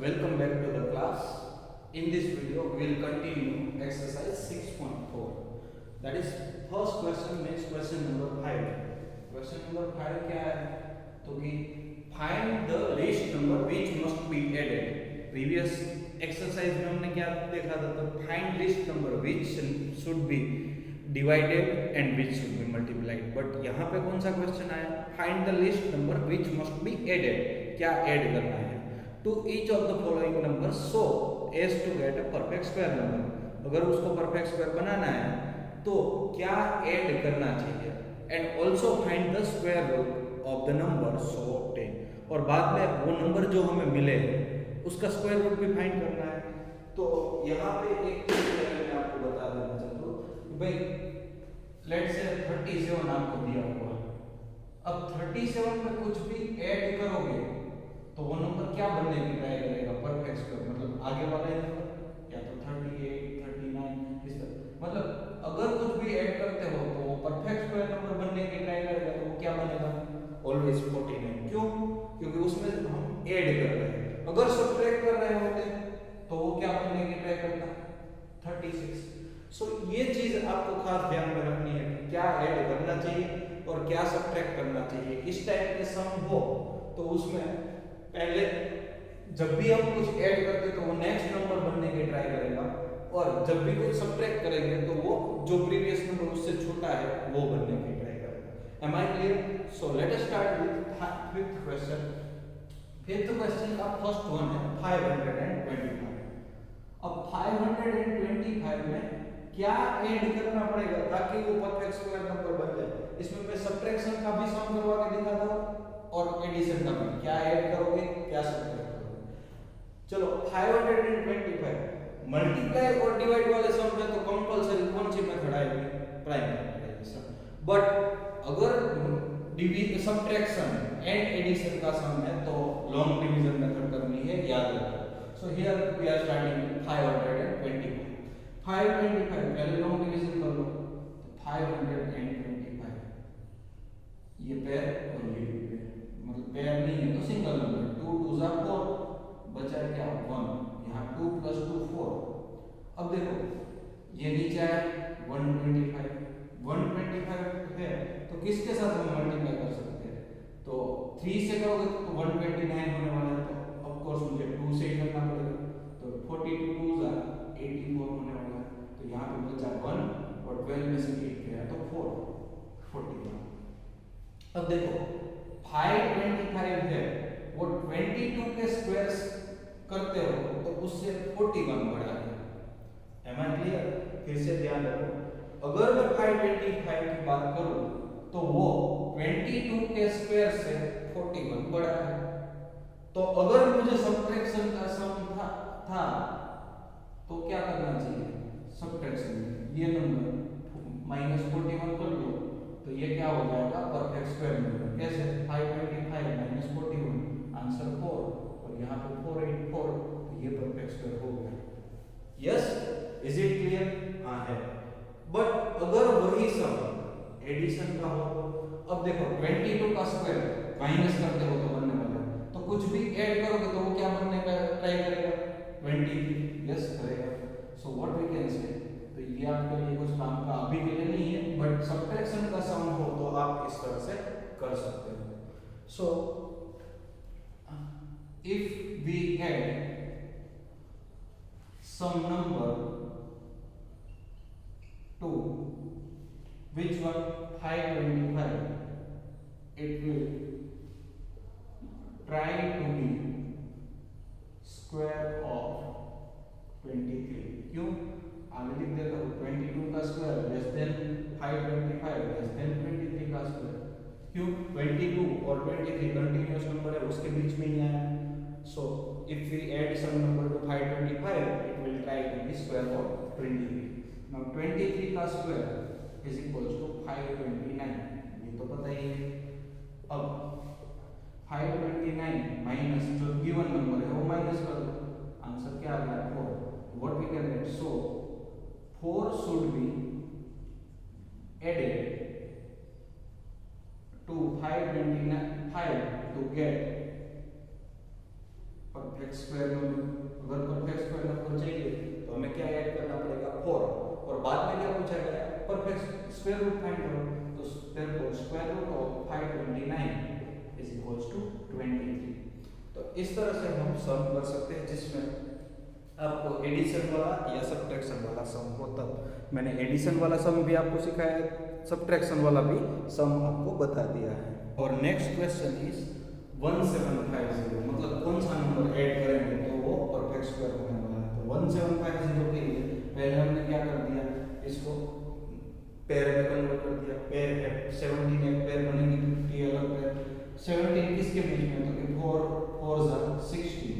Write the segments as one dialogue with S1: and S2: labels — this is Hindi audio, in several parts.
S1: welcome back to the class. In this video, we will continue exercise 6.4. That is first question, next question number 5. Question number 5 क्या है? तो कि find the least number which must be added. Previous exercise में हमने क्या देखा था? तो find least number which should be divided and which should be multiplied. But यहाँ पे कौन सा क्वेश्चन आया? Find the least number which must be added. क्या ऐड करना है to each of the following numbers so as to get a perfect square number. अगर उसको perfect square बनाना है तो क्या ऐड करना चाहिए and also find the square root of the number so 10. और बाद में वो नंबर जो हमें मिले उसका स्क्वायर रूट भी फाइंड करना है. तो यहाँ पे एक चीज मैं आपको बता देना चाहता हूँ भाई, लेट्स से 37 आपको दिया हुआ है. अब 37 में कुछ भी ऐड करोगे तो वो नंबर क्या बनने की ट्राई करेगा? Perfect square. मतलब आगे वाला है नंबर या तो 38, 39 इस तरह. मतलब अगर कुछ भी ऐड करते हो तो वो परफेक्ट स्क्वायर नंबर बनने की ट्राई करेगा. तो वो क्या बनेगा? ऑलवेज 49. क्यों? क्योंकि उसमें हम ऐड कर रहे हैं. अगर सब्ट्रैक्ट कर रहे होते तो वो क्या बनने की ट्राई करता? 36. सो ये चीज आपको खास ध्यान में रखनी है कि क्या ऐड करना चाहिए और क्या सब्ट्रैक्ट करना चाहिए. इस टाइप के सम हो तो उसमें पहले जब भी हम कुछ ऐड करते तो वो नेक्स्ट नंबर बनने की ट्राई करेगा, और जब भी कुछ सब्ट्रैक्ट करेंगे तो वो जो प्रीवियस नंबर उससे छोटा है वो बनने की ट्राई करेगा. Am I clear? So let us start with fifth question. Fifth question का फर्स्ट वन है 525. अब 525 में क्या ऐड करना पड़ेगा ताकि वो परफेक्ट स्क्वायर नंबर बन जाए? इसमें मैं सब्ट्रैक्शन का भी सम करवा के दिखाता हूं और एडिशन का भी. क्या ऐड करोगे, क्या सब्ट्रैक्ट करोगे. चलो 525 मल्टीप्लाई और डिवाइड वाले सम में तो कंपलसरी कौन सी मेथड आएगी? Prime factorization. बट अगर सब्ट्रैक्शन एंड एडिशन का सम है तो लॉन्ग डिवीजन मेथड करनी है, याद रखो. So here we are starting with 525. 525 पहले लॉन्ग डिवीजन कर लो. तो 525 ये पेयर और ये भी पेयर, मतलब पेयर नहीं है तो सिंगल नंबर. 2 2 जा 4, बचा क्या 1. यहाँ 2 + 2 4. अब देखो ये नीचे है 125 है तो किसके साथ हम मल्टीप्लाई कर सकते हैं? तो 3 से करोगे तो 129 होने वाला है. तो ऑफ कोर्स मुझे 2 से ही करना पड़ेगा. तो 42 2 जा 84 होने वाला है. तो यहाँ पे बचा 1 और 12 में से 8 गया तो 4 41. अब देखो 525 है वो 22 के स्क्वायर्स करते हो तो उससे 41 बढ़ा है. Am I clear? फिर से ध्यान रखो, अगर मैं 525 की बात करूं तो वो 22 के स्क्वायर से 41 बढ़ा है. तो अगर मुझे सब्ट्रैक्शन का सम था तो क्या करना चाहिए? सब्ट्रैक्शन में ये नंबर -41 कर लो तो ये क्या हो जाएगा? Perfect square number. कैसे? 525 - 41 आंसर 4 और यहाँ पे 484 तो ये परफेक्ट स्क्वायर हो गया. Yes, is it clear? हाँ है. बट अगर वही सम एडिशन का हो, अब देखो 22 का स्क्वायर माइनस करते हो तो बनने वाला है. तो कुछ भी ऐड करोगे तो वो क्या बनने का ट्राई करेगा? 23. यस करेगा. सो व्हाट वी कैन से, तो ये आपके लिए कुछ काम का अभी के लिए नहीं है, बट सब्ट्रैक्शन का सम हो तो आप इस तरह से कर सकते हो. So if we add some number to which one 525, it will try to be square of 23. क्यों? आगे लिख देता हूँ 22 का square less then 525 less than 23 का स्क्वायर. क्यों? 22 और 23 कंटिन्यूअस नंबर है, उसके बीच में ही आया. So if we add some number to 525 it will try to be square of 23. Now 23 का स्क्वायर इज इक्वल्स टू 529. ये तो पता ही है. अब 529 माइनस जो गिवन नंबर है वो माइनस कर दो. आंसर क्या आ गया? 4. What we can write? So 4 should be added to 525 to get perfect square number. अगर परफेक्ट स्क्वायर नंबर चाहिए तो हमें क्या ऐड करना पड़ेगा 4, और बाद में क्या पूछा गया परफेक्ट स्क्वायर रूट फाइंड करो, तो therefore square root of 529 is equals to 23। तो इस तरह से हम सम कर सकते हैं जिसमें आपको एडिशन वाला या सब्ट्रैक्शन वाला सम हो। तब मैंने एडिशन वाला सम भी आपको सिखाया है, सब्ट्रैक्शन वाला भी सम आपको बता दिया है। और नेक्स्ट क्वेश्चन इज 1750, मतलब कौन सा नंबर ऐड करेंगे तो वो परफेक्ट स्क्वायर होने वाला है। तो 1750 के लिए पहले हमने क्या कर दिया, इसको पेयर में कन्वर्ट कर दिया। पेयर है 17 एक पेयर बनेंगे, 50 अलग पेयर। 17 किसके बीच में, तो कि 4 4 जा 16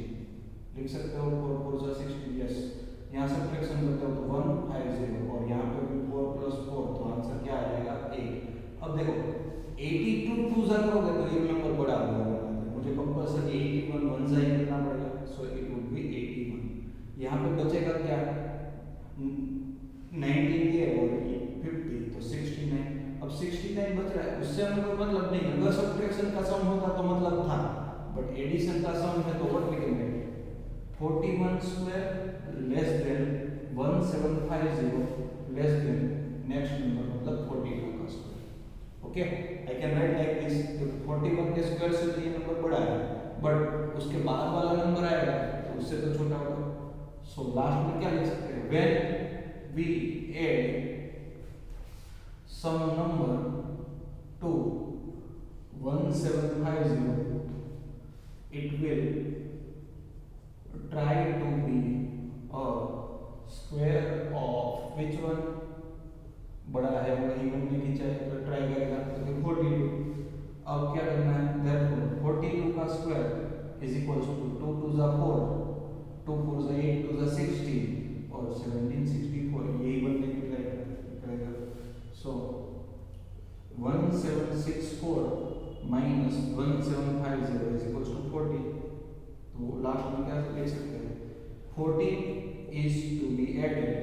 S1: लिख सकते हो, 4 4 जा 16। यस, यहाँ सब्ट्रैक्शन करते हो तो 150, और यहाँ पे भी 4 + 4, तो आंसर क्या आ जाएगा 8। अब देखो 82 2 जा करोगे तो ये नंबर बड़ा हो जाएगा, मुझे कंपल्सरी 81 1 जा ही करना पड़ेगा, सो इट वुड बी 81। यहाँ पे बचेगा क्या 19 ये और ये 50, तो 69। अब 69 बच रहा है, उससे हमें कोई मतलब नहीं है। अगर सब्ट्रैक्शन का सम होता तो मतलब था, बट एडिशन का सम है तो what we can get 41 square less than 1750 less than next number मतलब 42 का square. Okay, I can write like this, क्योंकि 41 के स्क्वायर से तो ये नंबर बड़ा है, बट उसके बाद वाला नंबर आएगा तो उससे तो छोटा होगा। सो लास्ट में क्या लिख सकते हैं, when we add some number to 1750 it will try to be a square of which one, बड़ा है वही बनने की चाहिए तो ट्राई करेगा तो 42। अब क्या करना है, therefore 42 का स्क्वायर इज इक्वल्स टू 2 2 जा 4, 2 4 जा 8, 2 जा 16 और 1764, यही बनने की ट्राई करेगा। So 1764 minus 1750 is equals to 40। तो लास्ट में क्या लिख सकते हैं, 40 is to be added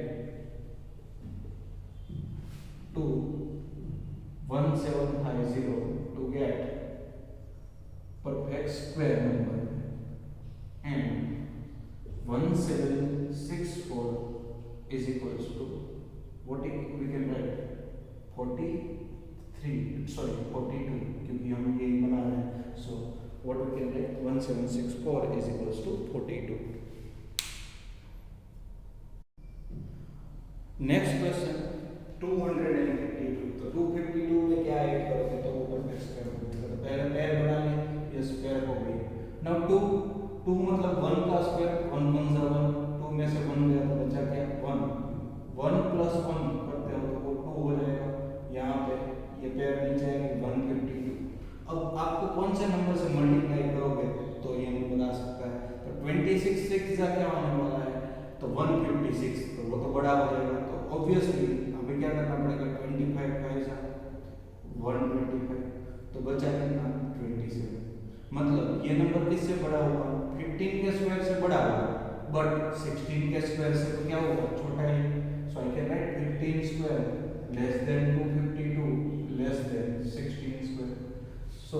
S1: to 1750 to get perfect square number, and 1764 is equals to what we can write 42, क्योंकि हम ये बना रहे हैं। So what we can write 1764 is equals to 42। Next question 252। तो 252 में क्या ऐड करोगे तो वो परफेक्ट स्क्वायर होगा। तो पहले पेयर बना लें, ये स्क्वायर हो गई। नाउ 2 मतलब 1 का स्क्वायर, 1 1 जा 1, 2 में से 1 गया तो बचा क्या 1, 1 + 1 करते हो तो वो 2 हो जाएगा। यहाँ पे ये पेयर नीचे आएगी 152। अब आपको कौन से नंबर से मल्टीप्लाई करोगे तो ये नंबर आ सकता है, तो 26 6 जा क्या होने वाला है तो 156, तो वो तो बड़ा हो जाएगा। तो ऑब्वियसली हमें क्या करना पड़ेगा, 25 5 जा 125, तो बचा कितना 27। मतलब ये नंबर किससे बड़ा होगा, 15 के स्क्वायर से बड़ा होगा, बट 16 के स्क्वायर से तो क्या होगा छोटा ही। So I can write 15 square less than 252 less than 16 square. So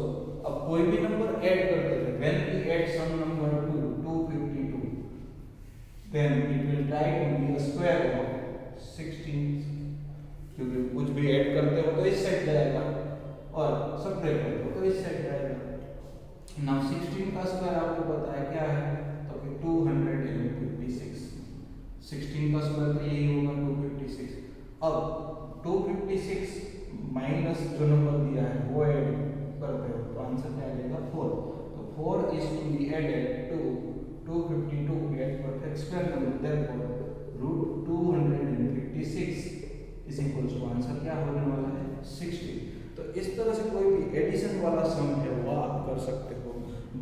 S1: अब कोई भी नंबर ऐड करते थे, when we add some number to 252 then it will try to be a square of 16, क्योंकि कुछ भी ऐड करते हो तो इस साइड जाएगा और सब्ट्रैक्ट करते हो तो इस साइड जाएगा। नाउ 16 का स्क्वायर आपको पता है क्या है, तो फिर 256, 16 का स्क्वायर तो यही होगा 256। अब 256 माइनस जो नंबर दिया है वो ऐड करते हो तो आंसर क्या आ जाएगा 4। तो 4 is to be added to 252 get perfect square number, therefore root 256 is equals to answer क्या होने वाला है 60। तो इस तरह से कोई भी एडिशन वाला सम है वो आप कर सकते हो।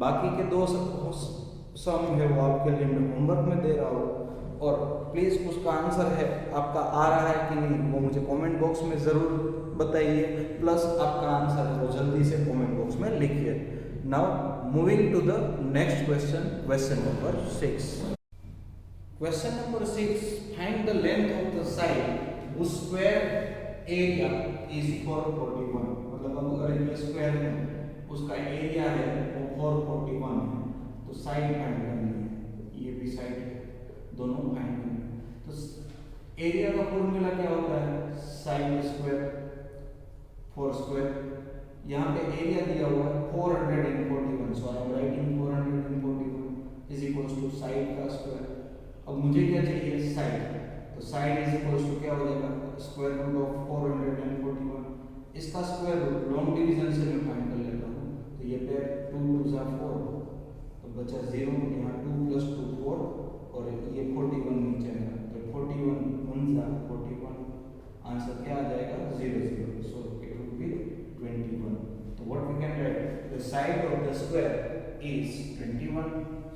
S1: बाकी के दो सम है वो आपके लिए मैं होमवर्क में दे रहा हूँ, और प्लीज़ उसका आंसर है आपका आ रहा है कि नहीं वो मुझे कमेंट बॉक्स में ज़रूर बताइए, प्लस आपका आंसर है वो जल्दी से कमेंट बॉक्स में लिखिए। Now moving to the next question, question number 6। Question number 6, find the length of the side whose square area is 441। मतलब अगर ये स्क्वायर है उसका एरिया है वो 441 है, तो साइड फाइंड करनी है। ये भी साइड है साइड स्क्वायर 4 स्क्वायर, यहाँ पे एरिया दिया हुआ है 441, so I am writing 441 is equals to side का स्क्वायर। अब मुझे क्या चाहिए, साइड, तो साइड इज इक्वल्स टू क्या हो जाएगा, स्क्वायर रूट ऑफ 441, इसका स्क्वायर रूट लॉन्ग डिवीजन से मैं फाइंड कर लेता हूँ, तो ये पे 2 2 जा 4, तो बचा 0, यहाँ 2 + 2 4 और ये 41 नीचे है, तो 41 1 जा 41, आंसर क्या आ जाएगा 0 0, सो इट वुड बी 21। तो what we can write, the side of the square is 21,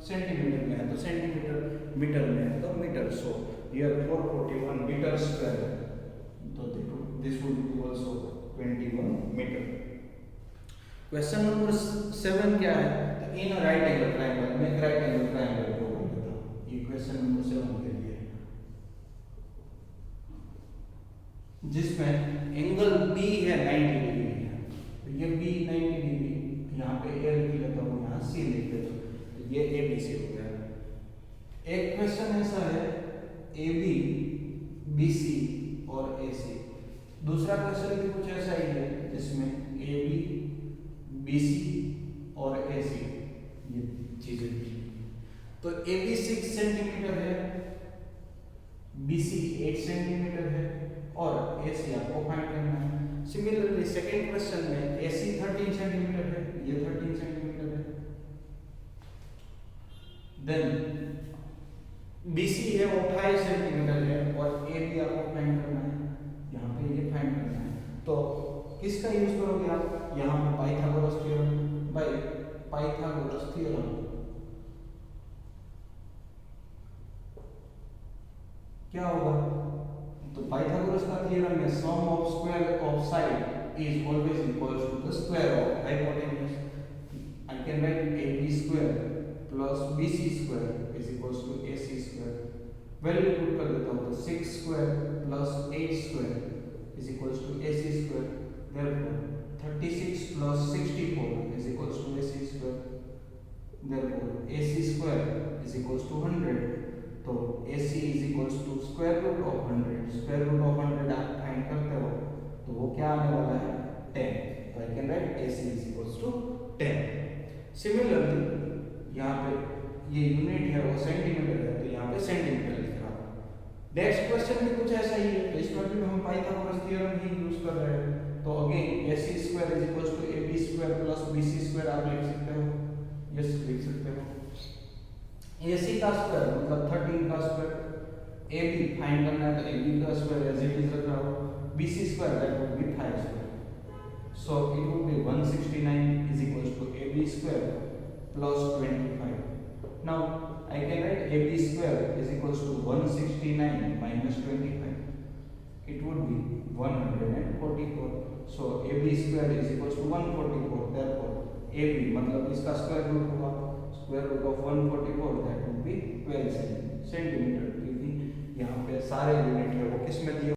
S1: centimeter में है तो सेंटीमीटर, मीटर में है तो meter, so here 441 meter square, तो this would be also 21 meter. Question number 7 क्या है, तो in a right angle triangle, मैं राइट एंगल ट्रायंगल ड्रॉ कर देता हूं, ये क्वेश्चन नंबर 7 के लिए, जिसमें एंगल बी है 90 डिग्री है, तो ये बी 90 डिग्री, यहाँ पे ए लिख लेता हूँ, यहाँ सी लिख लेता हूँ, तो ये ए बी सी हो गया। एक क्वेश्चन ऐसा है ए बी बी सी और ए सी, दूसरा क्वेश्चन भी कुछ ऐसा ही है जिसमें ए बी बी सी और ए सी ये चीजें दी, तो ए बी 6 सेंटीमीटर है, बी सी 8 सेंटीमीटर है और ए सी आपको फाइंड करना है। सिमिलरली सेकंड क्वेश्चन में ए सी 13 सेंटीमीटर है, ये 13 सेंटीमीटर है, देन बी सी है वो 5 सेंटीमीटर है और ए बी आपको फाइंड करना है, यहाँ पे ये फाइंड करना है, तो किसका यूज करोगे आप, यहाँ पे Pythagoras theorem, by Pythagoras theorem, क्या होगा, तो पाइथागोरस का थ्योरम है sum of square of side is always equals to the square of hypotenuse, I can write A B square plus B C square is equals to A C square, value put कर देता हूँ, तो 6 square plus 8 square is equals to A C square, therefore 36 plus 64 is equals to AC square, therefore AC square is equals to 100, तो AC is equals to square root of 100, square root of 100 आप फाइंड करते हो तो वो क्या आने वाला है 10, तो I can write AC is equals to 10। Similarly यहाँ पे ये यूनिट है वो सेंटीमीटर है, तो यहाँ पे सेंटीमीटर लिख रहा हूँ। नेक्स्ट क्वेश्चन भी कुछ ऐसा ही है, तो इसमें भी हम पाइथागोरस थ्योरम ही यूज कर रहे हैं, तो again A C square is equals to A B square plus B C square आप लिख सकते हो, यस लिख सकते हो, ए सी का स्क्वायर मतलब 13 का स्क्वायर, ए बी फाइंड करना है तो ए बी का स्क्वायर एज इट इज रख रहा हूं, B C square that would be 5 square, so it would be 169 is equals to A B square plus 25। Now I can write A B square is equals to 169 minus 25, it would be 144, so AB square is equals to 144, therefore AB मतलब इसका स्क्वायर रूट होगा, square root of 144 that would be 12 centimetre, क्योंकि यहाँ पे सारे यूनिट है वो किस में दिए।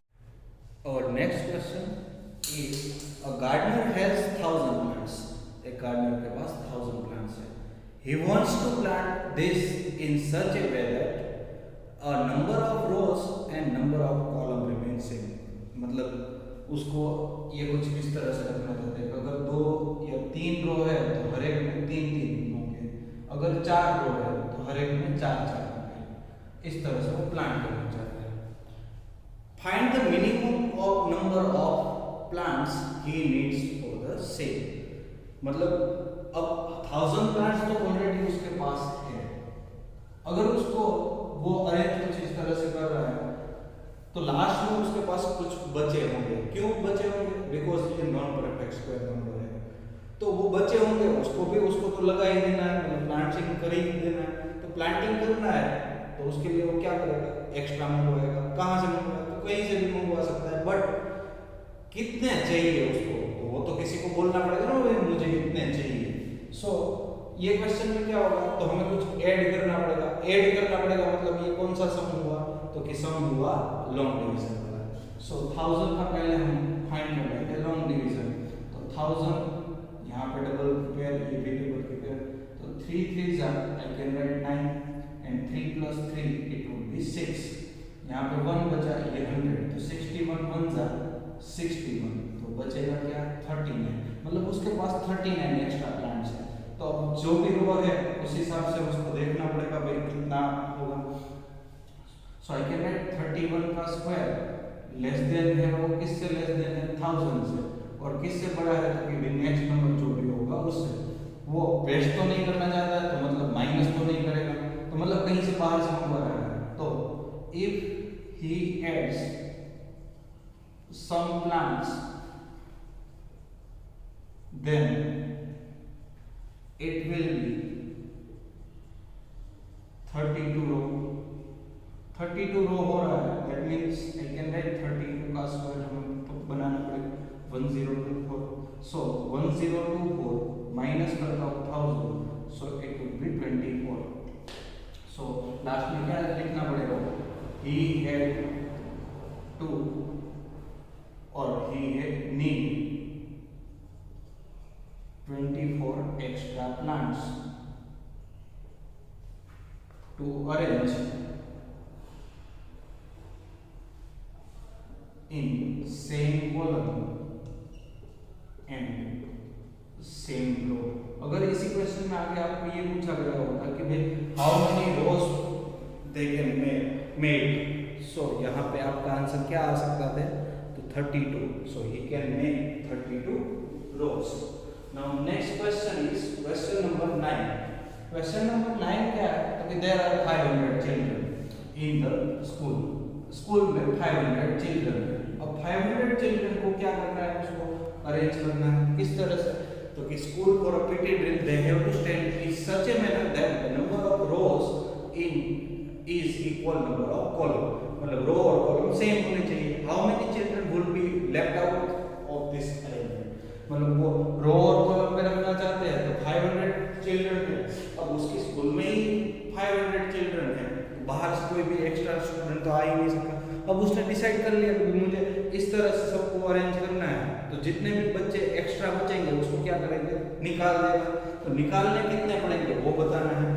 S1: और next question is a gardener has 1000 plants, एक गार्डनर के पास 1000 प्लांट्स है, he wants to plant this in such a way that a number of rows and number of column remain same, मतलब उसको ये कुछ इस तरह से रखना चाहते हैं, अगर 2 या 3 रो है तो हर एक में 3 होंगे, अगर 4 रो है तो हर एक में 4 होंगे, इस तरह से वो प्लान करना चाहते हैं। Find the minimum of number of plants he needs for the same, मतलब अब 1000 प्लांट्स तो ऑलरेडी उसके पास है, अगर उसको वो अरेंज कुछ इस तरह से कर रहा है तो लास्ट में उसके पास कुछ बचे होंगे, क्यों बचे होंगे, बिकॉज ये नॉन परफेक्ट स्क्वायर नंबर है, तो वो बचे होंगे, उसको तो लगा ही देना है, मतलब प्लांटिंग कर ही देना है, तो प्लांटिंग करना है तो उसके लिए वो क्या करेगा, एक्स्ट्रा मंगवाएगा, कहाँ से मंगवाएगा, तो कहीं से भी मंगवा सकता है, बट कितने चाहिए उसको, तो वो तो किसी को बोलना पड़ेगा ना भाई मुझे इतने चाहिए। सो ये क्वेश्चन में क्या होगा, तो हमें कुछ ऐड करना पड़ेगा, मतलब ये कौन सा सम हुआ, तो कि सम हुआ लॉन्ग डिवीजन वाला। सो 1000 का पहले हम फाइंड कर लेंगे लॉन्ग डिवीजन, तो 1000 यहाँ पे डबल प्रिपेयर, ये भी डबल प्रिपेयर, तो 3 3 आई can right 9 and 3 plus 3 it would B 6, यहाँ पे 1 बचा, ये 100, तो 61 1 जा 61, तो बचेगा क्या 39, मतलब उसके पास 39 एक्स्ट्रा प्लांट्स है। तो अब जो भी रो है उस हिसाब से उसको देखना पड़ेगा भाई कितना होगा। सो आई कैन राइट 31 का स्क्वायर लेस देन है वो किससे लेस देन है 1000 से, और किससे बड़ा है तो कि नेक्स्ट नंबर जो भी होगा उससे। वो वेस्ट तो नहीं करना चाहता है तो मतलब माइनस तो नहीं करेगा, तो मतलब कहीं से बाहर से नंबर आया है। तो if he adds some plants then it will be 32 row. 32 row हो रहा है, that means I can write 32 का स्क्वायर हमें तो बनाना पड़ेगा 1024। so 1024 माइनस करता हूँ 1000, so it would be 24। so last में क्या लिखना पड़ेगा, he had 2 और he had need 24 extra plants to arrange in same column and same row। अगर इसी क्वेश्चन में आगे आपको ये पूछा गया होता कि भाई how many rose they can make, so यहाँ पे आपका आंसर क्या आ सकता था, तो 32। So he can make 32 rose. Now next question is question number 9। Question number 9 क्या है, तो there are 500 children in the school। School में 500 चिल्ड्रन, अब 500 चिल्ड्रन को क्या करना है, उसको अरेंज करना है किस तरह से, तो कि school for a PT drill they have to stand in such a manner that the number of rows in is equal number of column, मतलब रो और कॉलम सेम होने चाहिए। How many children will be left out of this arrangement, मतलब वो रो और कॉलम में रखना चाहते हैं तो 500 चिल्ड्रन है, अब उसकी स्कूल में ही 500 चिल्ड्रन है, बाहर से कोई भी एक्स्ट्रा स्टूडेंट तो आ ही नहीं सकता। अब उसने डिसाइड कर लिया कि मुझे इस तरह से सबको अरेंज करना है, तो जितने भी बच्चे एक्स्ट्रा बचेंगे उसको क्या करेंगे, निकाल देगा। तो निकालने कितने पड़ेंगे वो बताना है।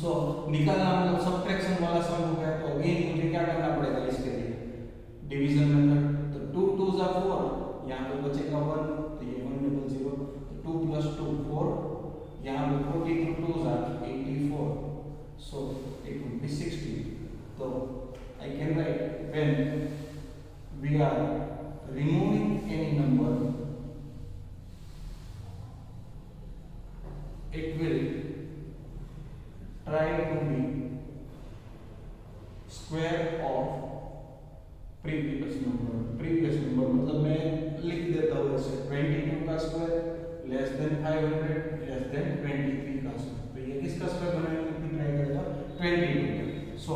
S1: सो निकालना मतलब सब्ट्रैक्शन वाला सम हो गया, तो अगेन मुझे क्या करना पड़ेगा इसके लिए, डिवीजन मेथड। तो 2 2 ज़ा 4, यहाँ पे बचेगा 1, तो ये 100, तो 2 + 2 4, यहाँ पे 42 2 ज़ा 84, so it would be 60। तो I can write when we are removing any number, it will try to be square of previous number। previous number मतलब मैं लिख देता हूँ ऐसे 22 का square less then 500 less than 23 का स्क्वायर, तो ये किसका स्क्वायर बनाने की ट्राई करेगा 22। सो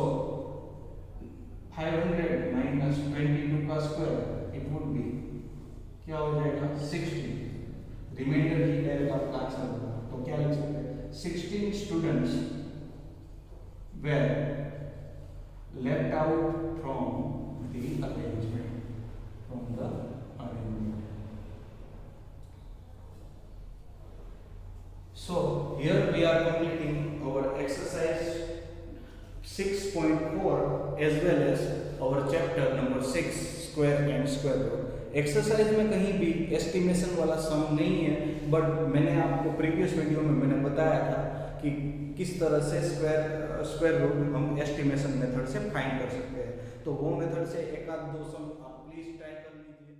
S1: 500 माइनस 22 का स्क्वायर इट वुड बी क्या हो जाएगा 60, रिमाइंडर ही डायरेक्ट आपका आंसर होगा। तो क्या लिख सकते हैं, 16 students were left out from the arrangement, from the arrangement. So here we are completing our exercise 6.4 as well as our chapter number 6 square and square root। Exercise में कहीं भी एस्टिमेशन वाला सम नहीं है, बट मैंने आपको प्रीवियस वीडियो में मैंने बताया था कि किस तरह से स्क्वायर रूट हम एस्टिमेशन मेथड से फाइंड कर सकते हैं। तो वो मेथड से एक आध दो सम आप प्लीज ट्राई कर लीजिए।